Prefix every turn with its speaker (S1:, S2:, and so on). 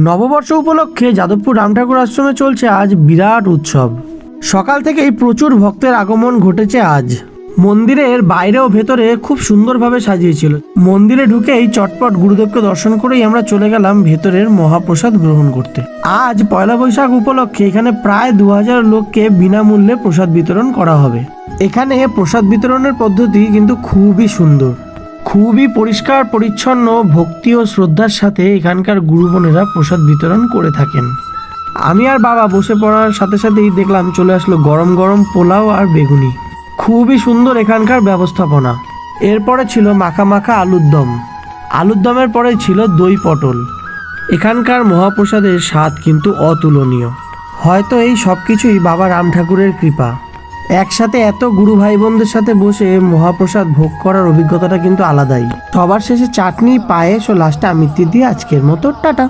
S1: নববর্ষ উপলক্ষে যাদবপুর রাম ঠাকুর আশ্রমে চলছে আজ বিরাট উৎসব। সকাল থেকেই প্রচুর ভক্তের আগমন ঘটেছে আজ। মন্দিরের বাইরে ও ভেতরে খুব সুন্দরভাবে সাজিয়েছিল। মন্দিরে ঢুকেই চটপট গুরুদেবকে দর্শন করেই আমরা চলে গেলাম ভেতরের মহাপ্রসাদ গ্রহণ করতে। আজ পয়লা বৈশাখ উপলক্ষে এখানে প্রায় 2000 লোককে বিনামূল্যে প্রসাদ বিতরণ করা হবে। এখানে প্রসাদ বিতরণের পদ্ধতি কিন্তু খুবই সুন্দর, খুবই পরিষ্কার পরিচ্ছন্ন, ভক্তি ও শ্রদ্ধার সাথে এখানকার গুরুবোনেরা প্রসাদ বিতরণ করে থাকেন। আমি আর বাবা বসে পড়ার সাথে সাথেই দেখলাম চলে আসলো গরম গরম পোলাও আর বেগুনি। খুবই সুন্দর এখানকার ব্যবস্থাপনা। এরপরে ছিল মাখা মাখা আলুর দম। আলুর দমের পরে ছিল দই পটল। এখানকার মহাপ্রসাদের স্বাদ কিন্তু অতুলনীয়। হয়তো এই সব কিছুই বাবা রাম ঠাকুরের কৃপা। একসাথে এত গুরু ভাই বোনদের সাথে বসে মহাপ্রসাদ ভোগ করার অভিজ্ঞতাটা কিন্তু আলাদাই। সবার শেষে চাটনি, পায়েস ও লাস্টে আমিত্তি দিয়ে আজকের মতো টাটা।